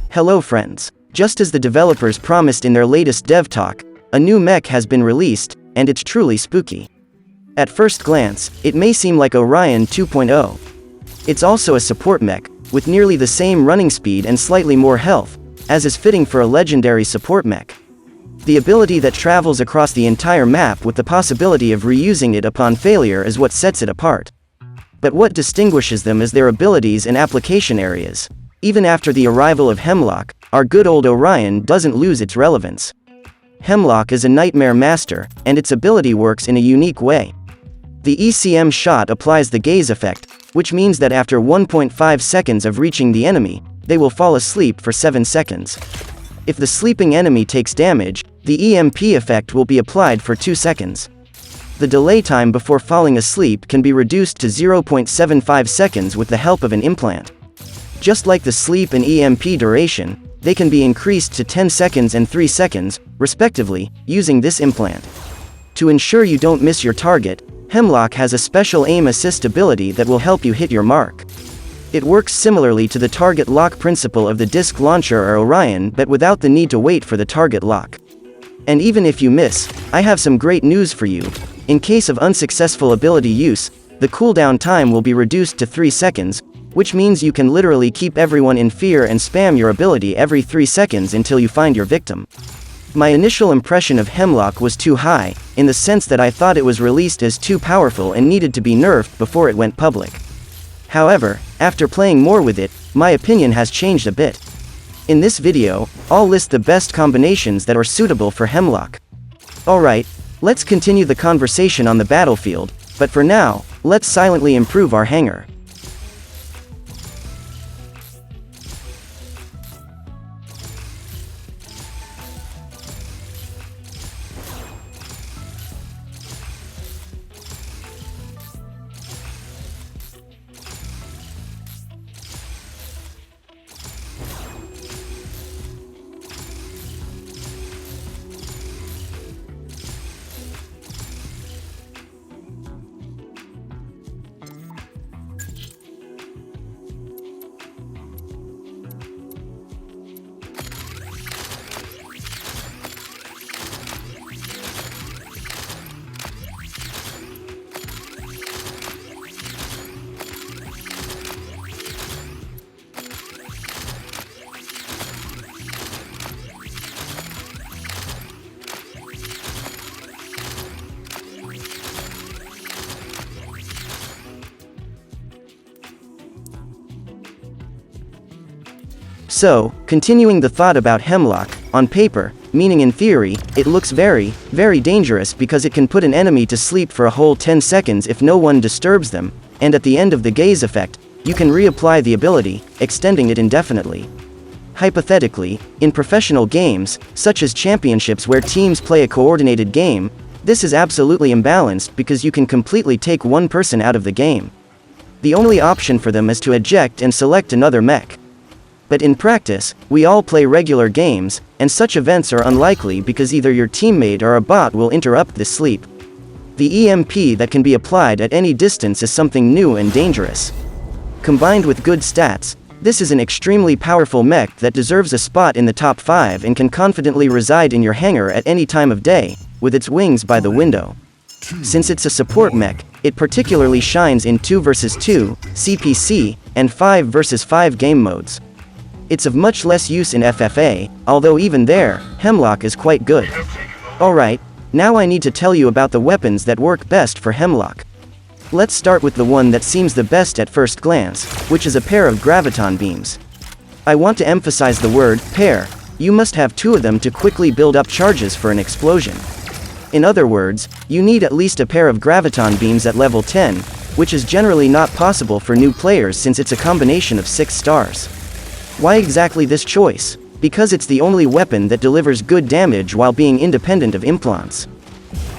Hello friends. Just as the developers promised in their latest dev talk, a new mech has been released, and it's truly spooky. At first glance, it may seem like Orion 2.0. It's also a support mech, with nearly the same running speed and slightly more health, as is fitting for a legendary support mech. The ability that travels across the entire map with the possibility of reusing it upon failure is what sets it apart. But what distinguishes them is their abilities and application areas. Even after the arrival of Hemlock, our good old Orion doesn't lose its relevance. Hemlock is a nightmare master, and its ability works in a unique way. The ECM shot applies the gaze effect, which means that after 1.5 seconds of reaching the enemy, they will fall asleep for 7 seconds. If the sleeping enemy takes damage, the EMP effect will be applied for 2 seconds. The delay time before falling asleep can be reduced to 0.75 seconds with the help of an implant. Just like the sleep and EMP duration, they can be increased to 10 seconds and 3 seconds, respectively, using this implant. To ensure you don't miss your target, Hemlock has a special aim assist ability that will help you hit your mark. It works similarly to the target lock principle of the disc launcher or Orion, but without the need to wait for the target lock. And even if you miss, I have some great news for you. In case of unsuccessful ability use, the cooldown time will be reduced to 3 seconds, which means you can literally keep everyone in fear and spam your ability every 3 seconds until you find your victim. My initial impression of Hemlock was too high, in the sense that I thought it was released as too powerful and needed to be nerfed before it went public. However, after playing more with it, my opinion has changed a bit. In this video, I'll list the best combinations that are suitable for Hemlock. Alright, let's continue the conversation on the battlefield, but for now, let's silently improve our hangar. So, continuing the thought about Hemlock, on paper, meaning in theory, it looks very, very dangerous because it can put an enemy to sleep for a whole 10 seconds if no one disturbs them, and at the end of the gaze effect, you can reapply the ability, extending it indefinitely. Hypothetically, in professional games, such as championships where teams play a coordinated game, this is absolutely imbalanced because you can completely take one person out of the game. The only option for them is to eject and select another mech. But in practice, we all play regular games, and such events are unlikely because either your teammate or a bot will interrupt this sleep. The EMP that can be applied at any distance is something new and dangerous. Combined with good stats, this is an extremely powerful mech that deserves a spot in the top 5 and can confidently reside in your hangar at any time of day, with its wings by the window. Since it's a support mech, it particularly shines in 2 vs 2, CPC, and 5 vs 5 game modes. It's of much less use in FFA, although even there, Hemlock is quite good. Alright, now I need to tell you about the weapons that work best for Hemlock. Let's start with the one that seems the best at first glance, which is a pair of Graviton Beams. I want to emphasize the word, pair. You must have 2 of them to quickly build up charges for an explosion. In other words, you need at least a pair of Graviton Beams at level 10, which is generally not possible for new players since it's a combination of 6 stars. Why exactly this choice? Because it's the only weapon that delivers good damage while being independent of implants.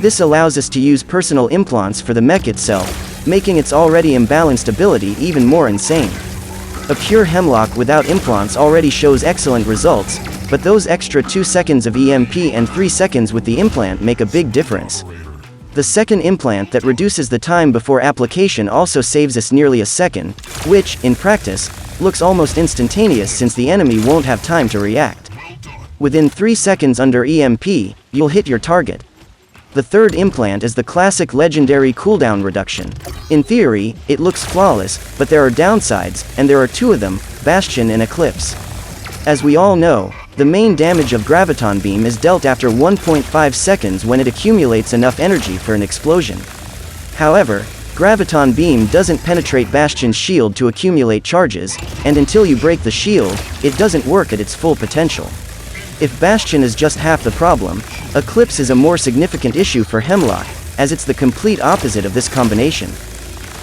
This allows us to use personal implants for the mech itself, making its already imbalanced ability even more insane. A pure Hemlock without implants already shows excellent results, but those extra 2 seconds of EMP and 3 seconds with the implant make a big difference. The second implant that reduces the time before application also saves us nearly a second, which, in practice, looks almost instantaneous since the enemy won't have time to react. Within 3 seconds under EMP, you'll hit your target. The third implant is the classic legendary cooldown reduction. In theory, it looks flawless, but there are downsides, and there are 2 of them, Bastion and Eclipse. As we all know, the main damage of Graviton Beam is dealt after 1.5 seconds when it accumulates enough energy for an explosion. However, Graviton Beam doesn't penetrate Bastion's shield to accumulate charges, and until you break the shield, it doesn't work at its full potential. If Bastion is just half the problem, Eclipse is a more significant issue for Hemlock, as it's the complete opposite of this combination.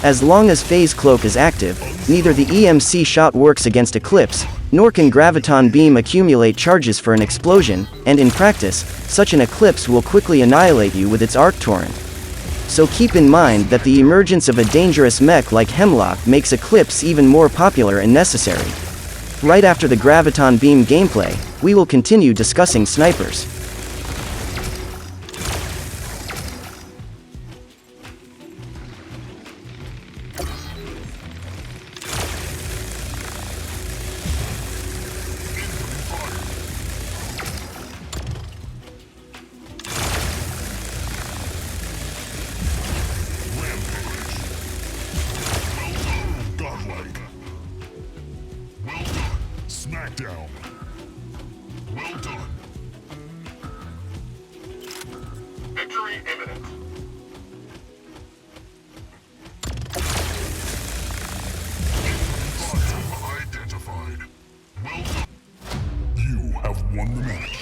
As long as Phase Cloak is active, neither the EMC shot works against Eclipse, nor can Graviton Beam accumulate charges for an explosion, and in practice, such an Eclipse will quickly annihilate you with its Arc Torrent. So keep in mind that the emergence of a dangerous mech like Hemlock makes Eclipse even more popular and necessary. Right after the Graviton Beam gameplay, we will continue discussing snipers. Smackdown. Well done. Victory imminent. Identified. Well done. You have won the match.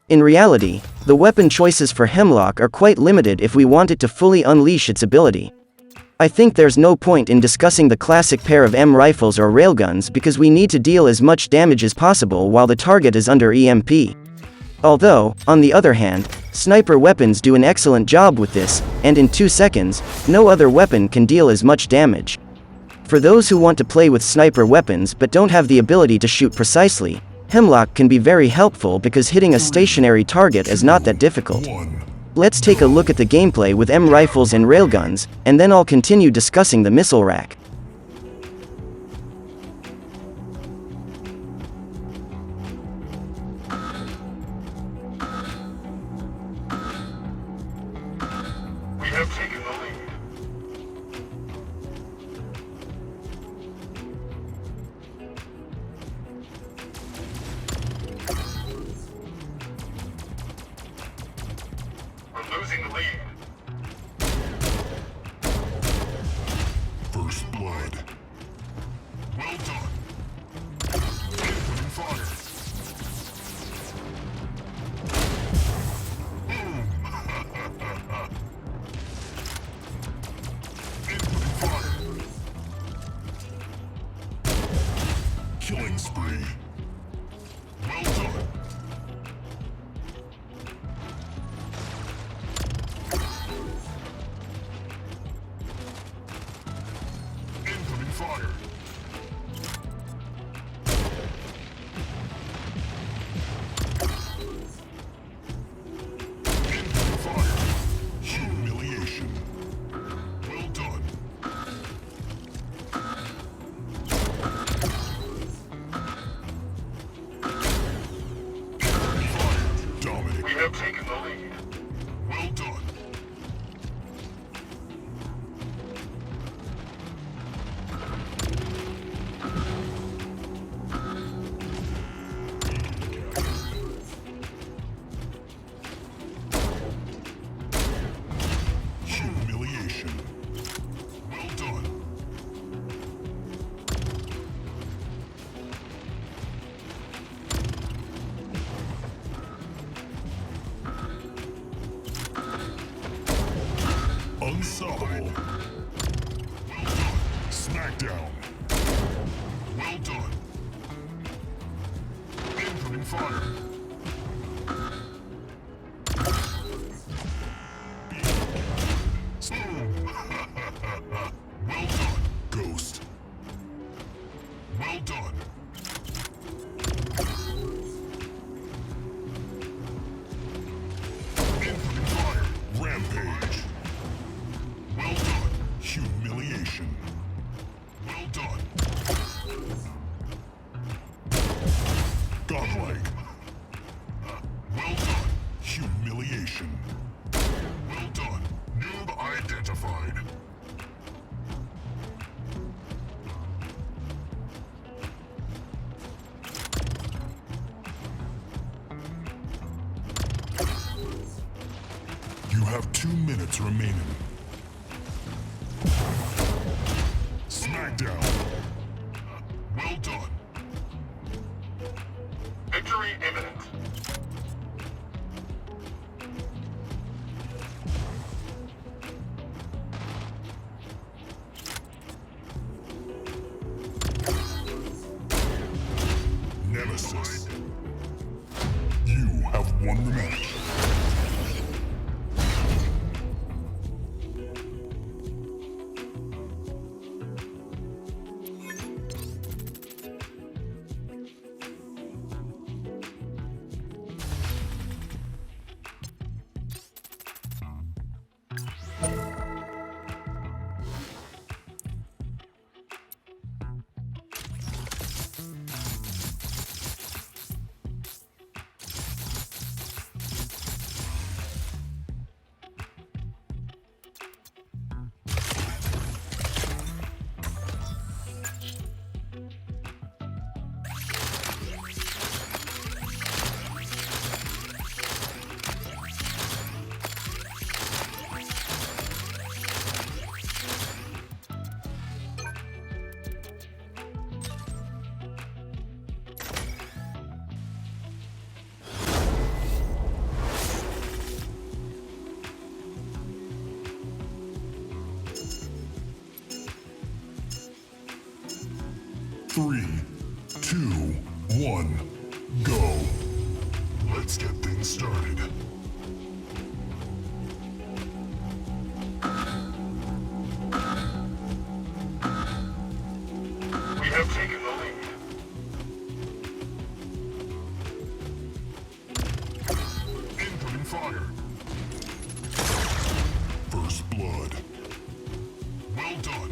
In reality, the weapon choices for Hemlock are quite limited if we want it to fully unleash its ability. I think there's no point in discussing the classic pair of M rifles or railguns because we need to deal as much damage as possible while the target is under EMP. Although, on the other hand, sniper weapons do an excellent job with this, and in 2 seconds, no other weapon can deal as much damage. For those who want to play with sniper weapons but don't have the ability to shoot precisely, Hemlock can be very helpful because hitting a stationary target is not that difficult. Let's take a look at the gameplay with M rifles and railguns, and then I'll continue discussing the missile rack. We have taken the lead. Losing the lead. First blood. Well done. Opening fire. Boom. Opening fire. Killing spree. Well done. Fire. Fire. Humiliation. Well done. Fire. Dominate. We have taken the lead. Well done. Humiliation. Well done. Unstoppable. Well done. Smackdown. Well done. Incoming fire. Boom. Well done. Incoming fire. Rampage. Well done. Humiliation. Well done. Godlike. Well done. Humiliation. Well done. Noob identified. You have 2 minutes remaining. Smackdown. Well done. Victory imminent. Nemesis. You have won the match. Three, 2, 1, go. Let's get things started. We have taken the lead. Incoming fire. First blood. Well done.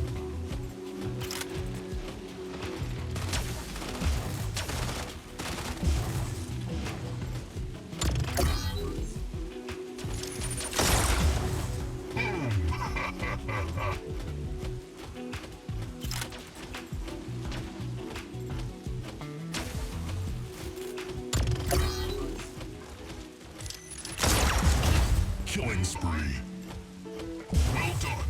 Killing spree. Well done.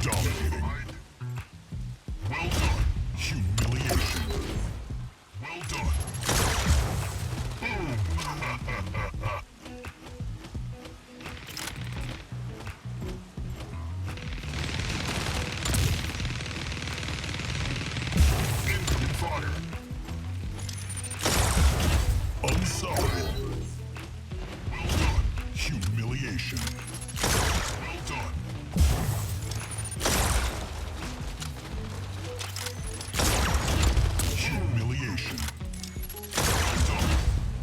Dominating. Well done. Humiliation. Well done. Incoming fire. Unstoppable. Well done. Humiliation. Well done. Humiliation. Well done.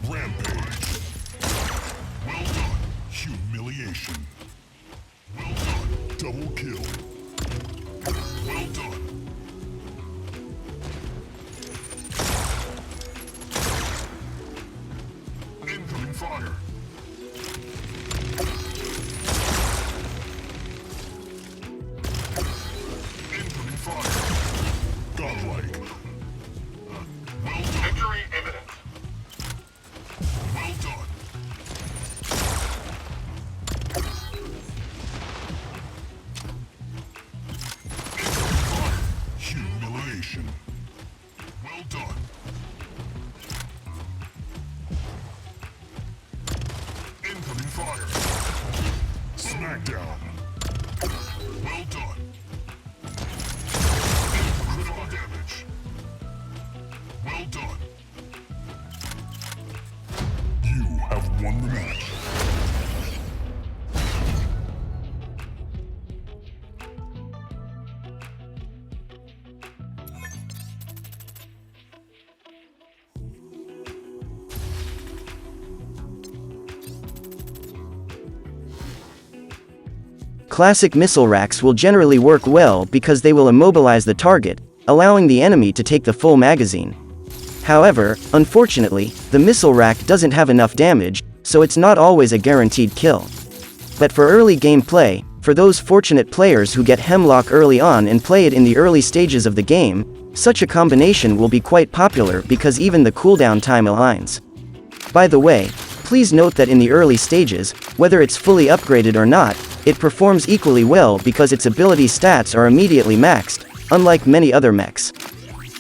Rampage. Well done. Humiliation. Well done. Double kill. Well done. Incoming fire. Incoming fire. Godlike. Well done. Victory imminent. Well done. Incoming fire. Classic missile racks will generally work well because they will immobilize the target, allowing the enemy to take the full magazine. However, unfortunately, the missile rack doesn't have enough damage, so it's not always a guaranteed kill. But for early gameplay, for those fortunate players who get Hemlock early on and play it in the early stages of the game, such a combination will be quite popular because even the cooldown time aligns. By the way, please note that in the early stages, whether it's fully upgraded or not, it performs equally well because its ability stats are immediately maxed, unlike many other mechs.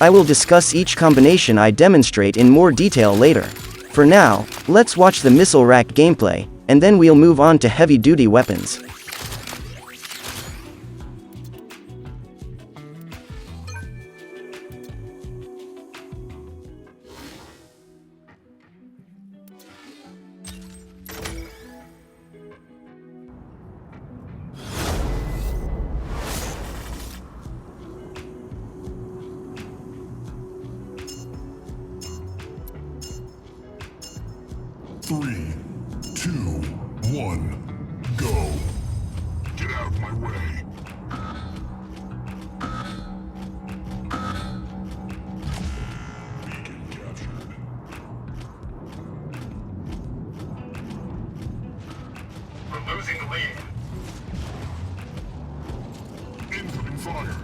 I will discuss each combination I demonstrate in more detail later. For now, let's watch the missile rack gameplay, and then we'll move on to heavy-duty weapons. Three, two, one, go. Get out of my way. Beacon captured. We're losing the lead. Incoming fire.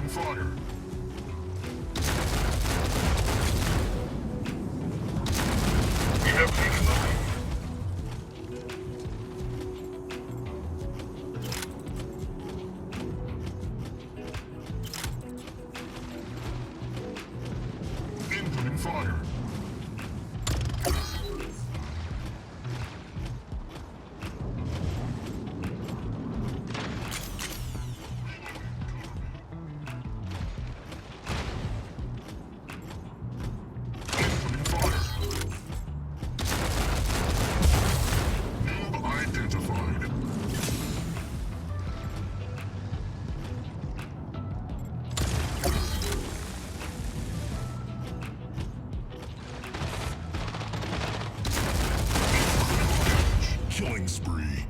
Fire. We have taken the lead. Incoming fire. Killing spree.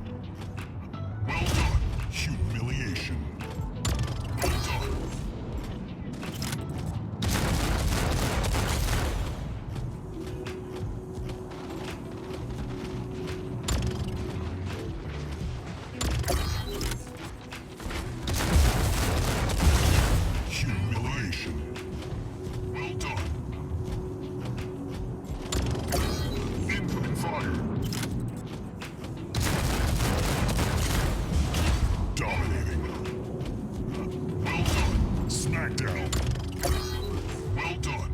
Well done. Humiliation. Well done. Humiliation. Well done. Incoming fire. Dominating. Well done. Smackdown. Well done.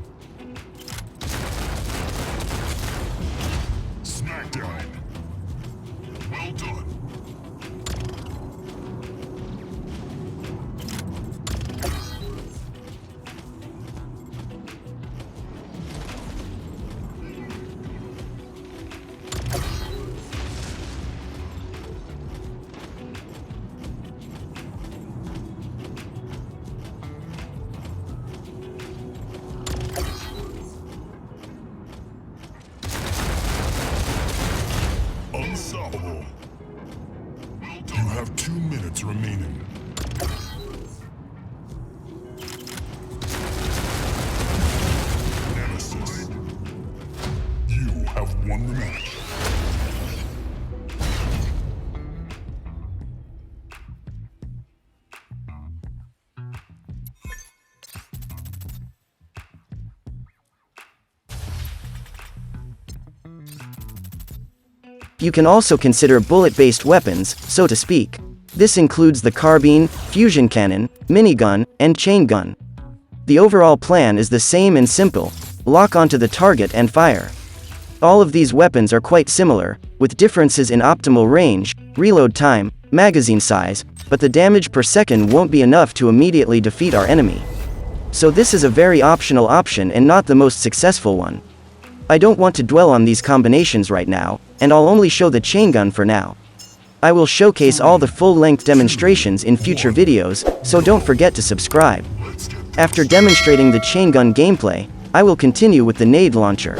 Smackdown. Well done. Unstoppable. Well done. You have 2 minutes remaining. Nemesis. You have won the match. You can also consider bullet-based weapons, so to speak. This includes the carbine, fusion cannon, minigun, and chain gun. The overall plan is the same and simple: lock onto the target and fire. All of these weapons are quite similar, with differences in optimal range, reload time, magazine size, but the damage per second won't be enough to immediately defeat our enemy. So this is a very optional option and not the most successful one. I don't want to dwell on these combinations right now, and I'll only show the chain gun for now. I will showcase all the full-length demonstrations in future videos, so don't forget to subscribe. After demonstrating the chain gun gameplay, I will continue with the Nade Launcher.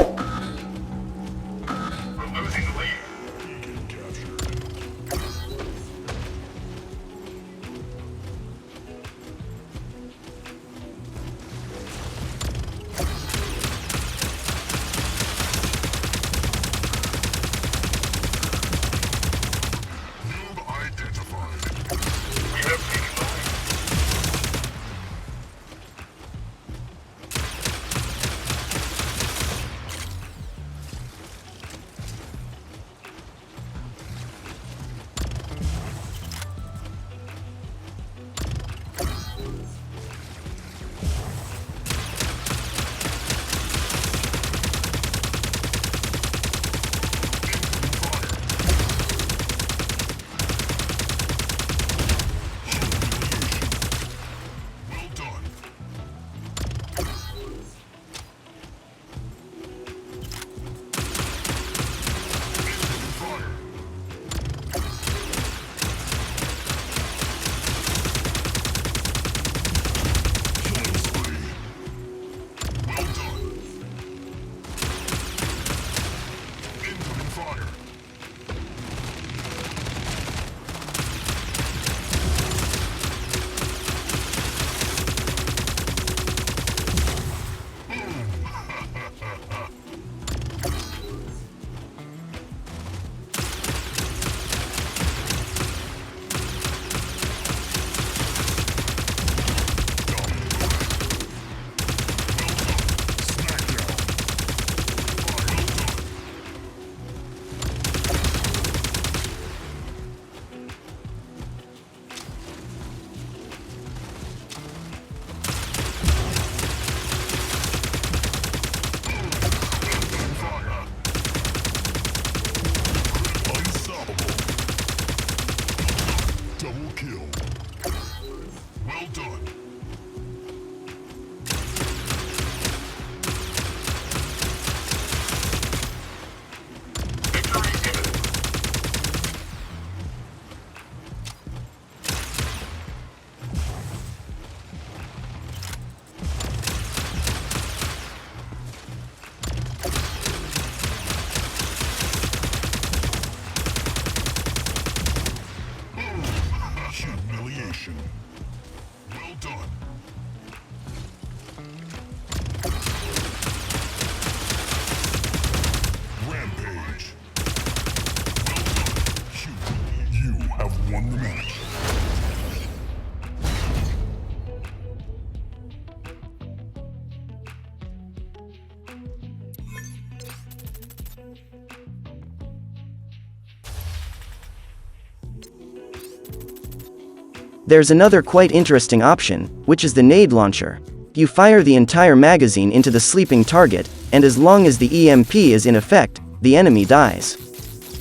There's another quite interesting option, which is the Nade Launcher. You fire the entire magazine into the sleeping target, and as long as the EMP is in effect, the enemy dies.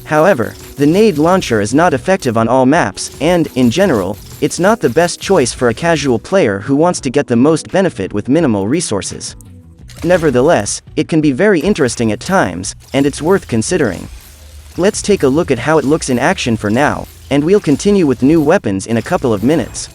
However, the Nade Launcher is not effective on all maps, and, in general, it's not the best choice for a casual player who wants to get the most benefit with minimal resources. Nevertheless, it can be very interesting at times, and it's worth considering. Let's take a look at how it looks in action for now, and we'll continue with new weapons in a couple of minutes.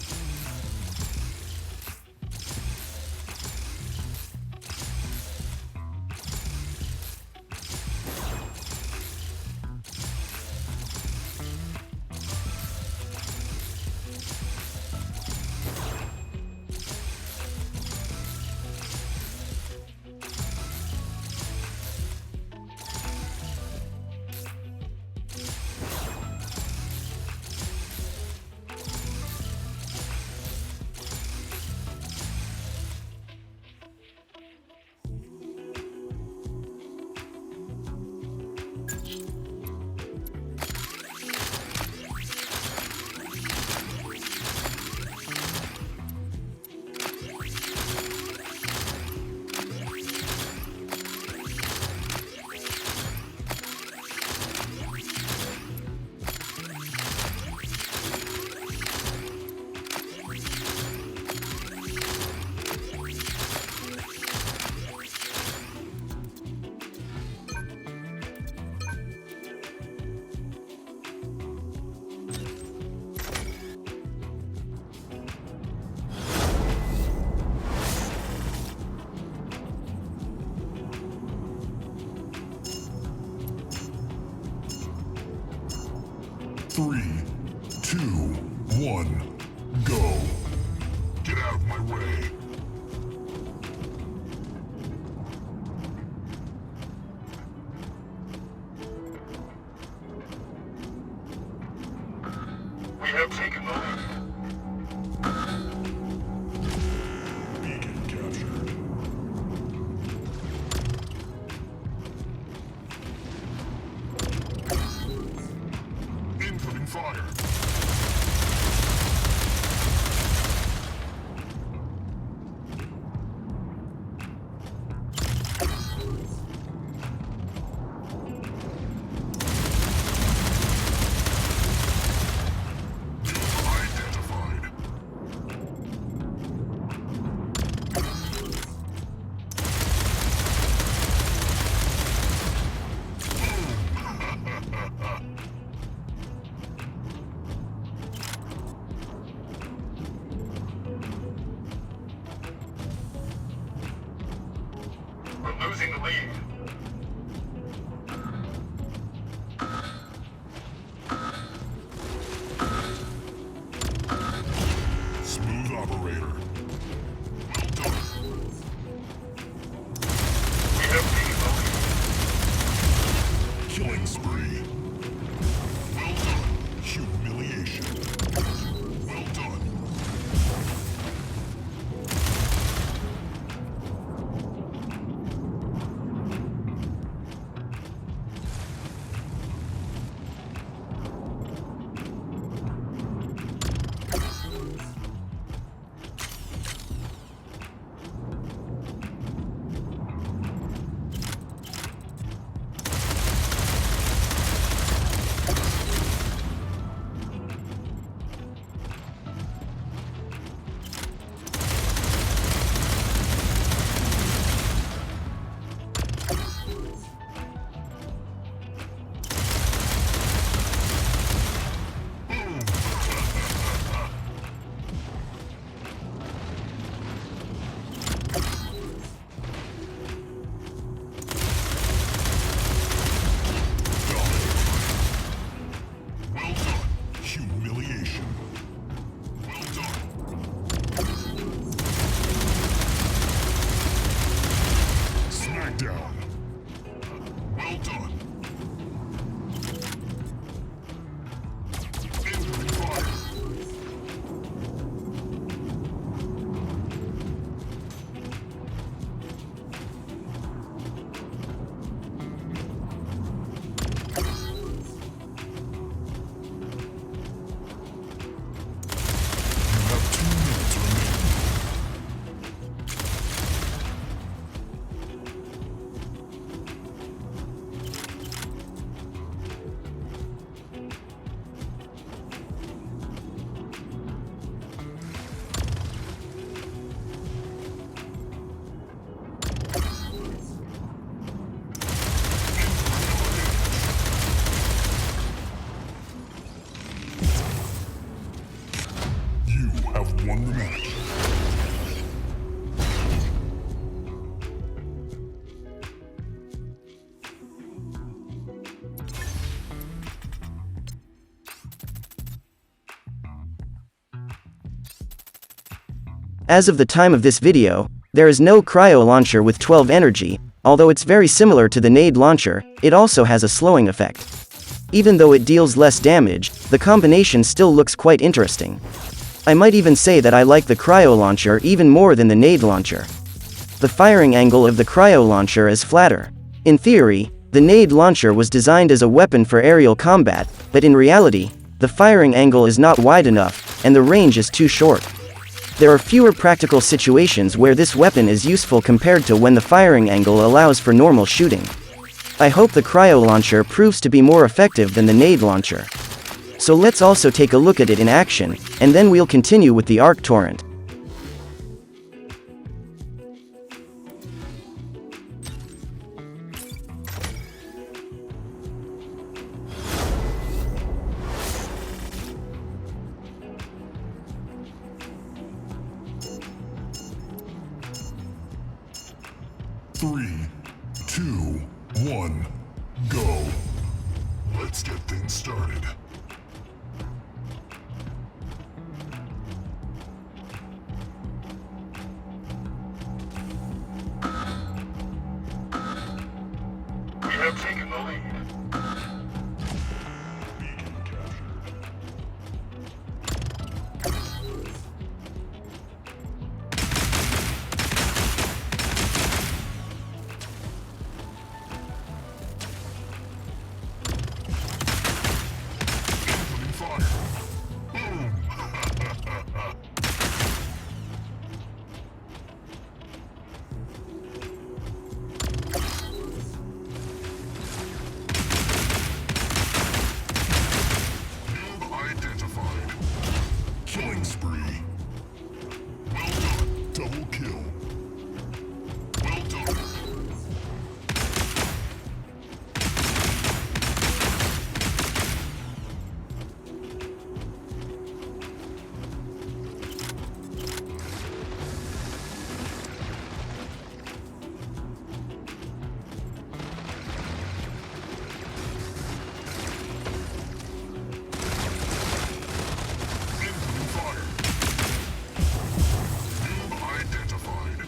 3, 2, 1, go. Get out of my way. We have taken the lead. Beacon captured. Incoming fire. Identified. We're losing the lead. Smooth operator. Well done. We have taken the lead. Killing spree. Well done. Humiliation. Well done. Well done. Humiliation. Well done. Smackdown. Well done. Incoming fire. You have 2 minutes remaining. You have won the match. As of the time of this video, there is no Cryo Launcher with 12 energy, although it's very similar to the Nade Launcher, it also has a slowing effect. Even though it deals less damage, the combination still looks quite interesting. I might even say that I like the Cryo Launcher even more than the Nade Launcher. The firing angle of the Cryo Launcher is flatter. In theory, the Nade Launcher was designed as a weapon for aerial combat, but in reality, the firing angle is not wide enough, and the range is too short. There are fewer practical situations where this weapon is useful compared to when the firing angle allows for normal shooting. I hope the Cryo Launcher proves to be more effective than the Nade Launcher. So let's also take a look at it in action, and then we'll continue with the Arc Torrent. Three, 2, 1, go. Let's get things started. have taken the lead. Beacon captured. Incoming fire. Boom. Noob identified. Killing spree. Well done. Double kill. Well done. Incoming fire. Noob identified.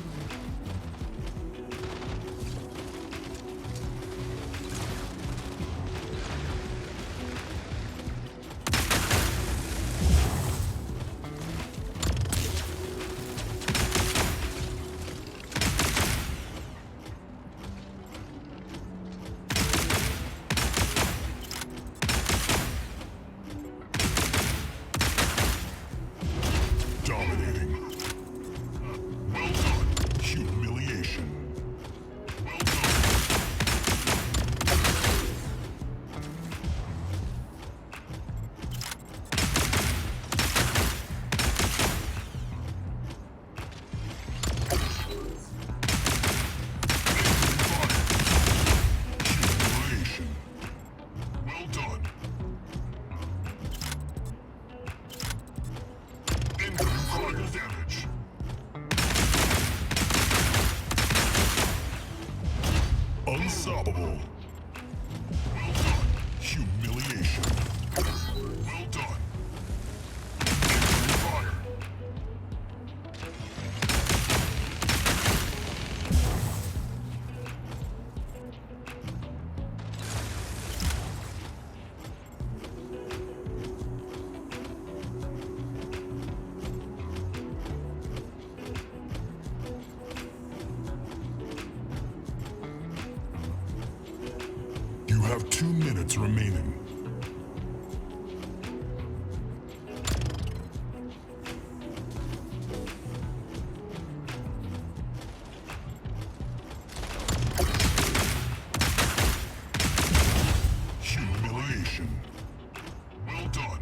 Dominating. Well done. Humiliation. Well done. Incoming fire. Humiliation. Well done. Incoming critical damage. Unstoppable. Well done. Humiliation. Well done. Incoming fire. You have 2 minutes remaining. Humiliation. Well done.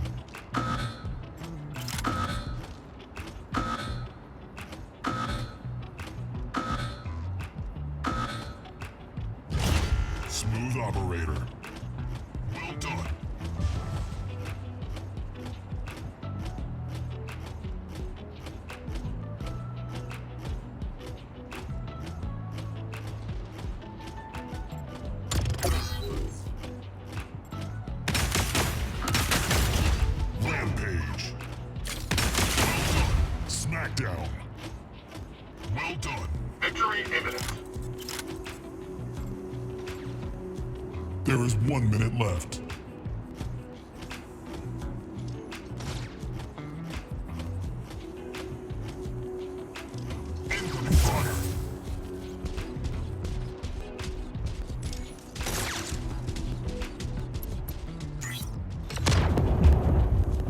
Smooth operator. Well done. Rampage. Well done. Smackdown. Well done. Victory imminent. There is 1 minute left. Incoming fire.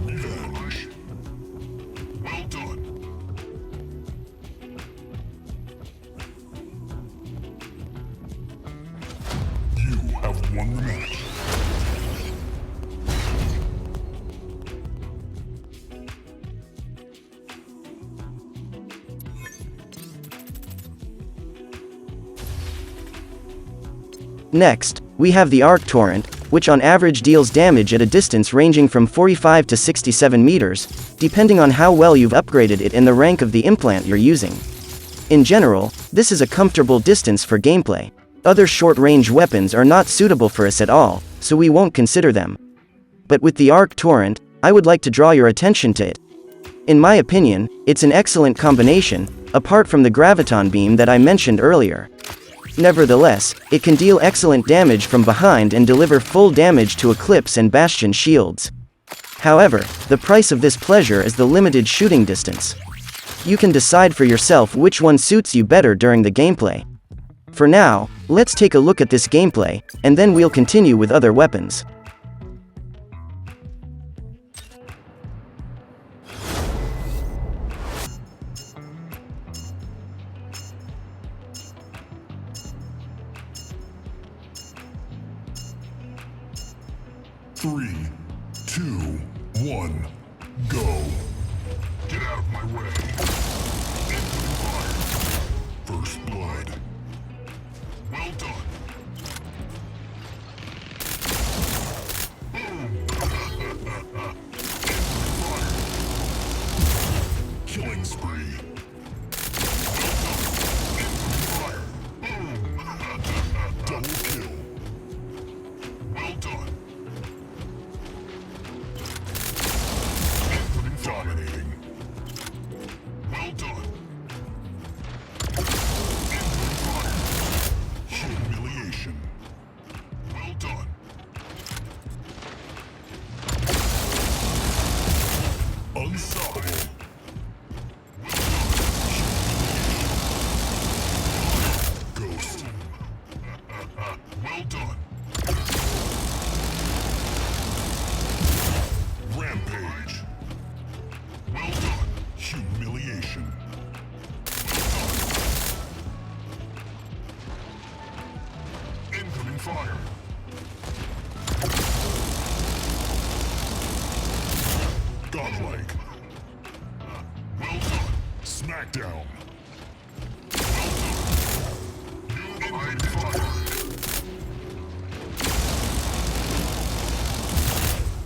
Revenge. Well done. You have won the match. Next, we have the Arc Torrent, which on average deals damage at a distance ranging from 45 to 67 meters, depending on how well you've upgraded it and the rank of the implant you're using. In general, this is a comfortable distance for gameplay. Other short-range weapons are not suitable for us at all, so we won't consider them. But with the Arc Torrent, I would like to draw your attention to it. In my opinion, it's an excellent combination, apart from the Graviton Beam that I mentioned earlier. Nevertheless, it can deal excellent damage from behind and deliver full damage to Eclipse and Bastion shields. However, the price of this pleasure is the limited shooting distance. You can decide for yourself which one suits you better during the gameplay. For now, let's take a look at this gameplay, and then we'll continue with other weapons. Three, two, one, go. Get out of my way. Incoming fire. First blood. Well done. Killing spree. Well done. Incoming fire. Double kill. Well done. Dominating. Well done. Incoming fire. Humiliation. Well done. Unstoppable. Well done. Ghost. Well done. Rampage. Well done. Humiliation. Well done. Incoming fire. Godlike. Well done. Smackdown. Well done. Incoming fire.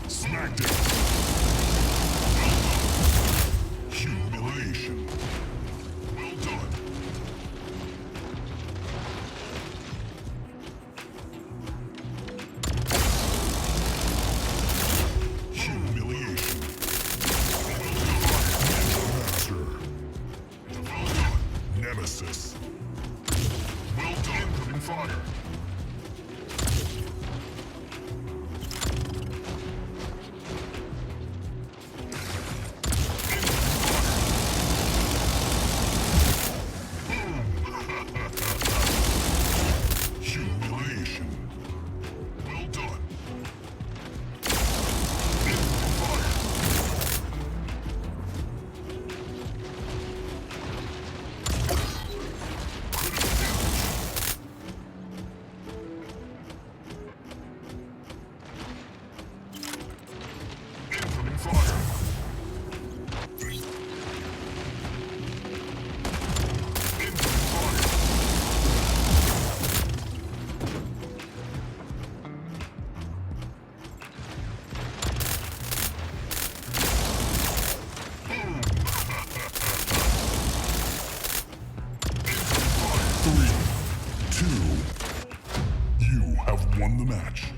Smackdown. Humiliation. Well done. Humiliation. Master. Well done. Nemesis. Well done. Incoming fire. Humiliation. Well done. Incoming fire. Critical damage. Incoming fire. Incoming fire. Three, two, you have won the match.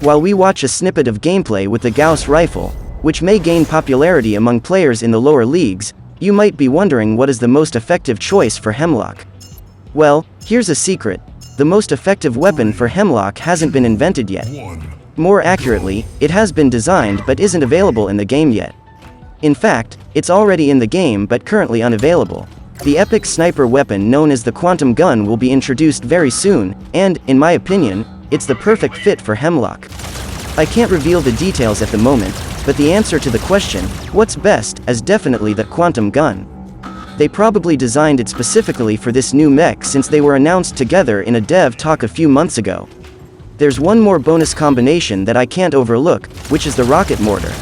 While we watch a snippet of gameplay with the Gauss Rifle, which may gain popularity among players in the lower leagues, you might be wondering what is the most effective choice for Hemlock. Well, here's a secret. The most effective weapon for Hemlock hasn't been invented yet. More accurately, it has been designed but isn't available in the game yet. In fact, it's already in the game but currently unavailable. The epic sniper weapon known as the Quantum Gun will be introduced very soon, and, in my opinion, it's the perfect fit for Hemlock. I can't reveal the details at the moment, but the answer to the question, what's best, is definitely the Quantum Gun. They probably designed it specifically for this new mech since they were announced together in a dev talk a few months ago. There's one more bonus combination that I can't overlook, which is the rocket mortar.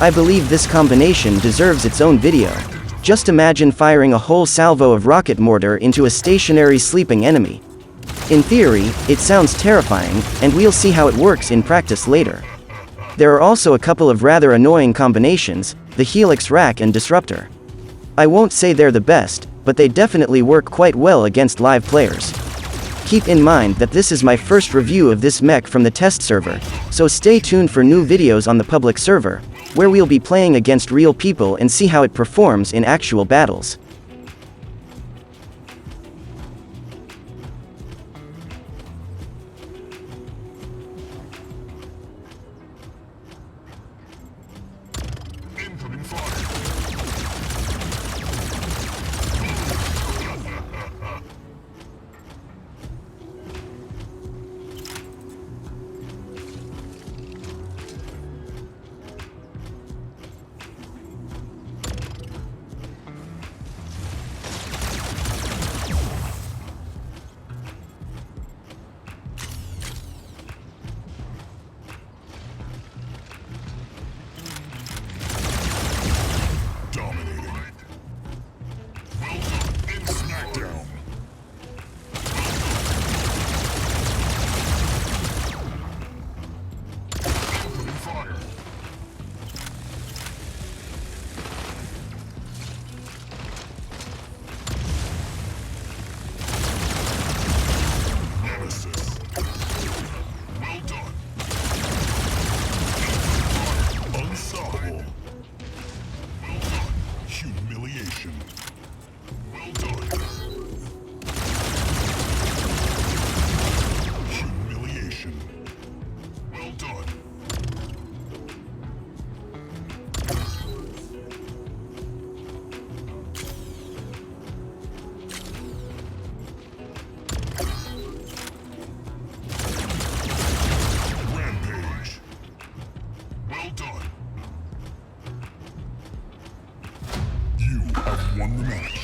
I believe this combination deserves its own video. Just imagine firing a whole salvo of rocket mortar into a stationary sleeping enemy. In theory, it sounds terrifying, and we'll see how it works in practice later. There are also a couple of rather annoying combinations, the Helix Rack and Disruptor. I won't say they're the best, but they definitely work quite well against live players. Keep in mind that this is my first review of this mech from the test server, so stay tuned for new videos on the public server, where we'll be playing against real people and see how it performs in actual battles. Incoming fire. Won the match.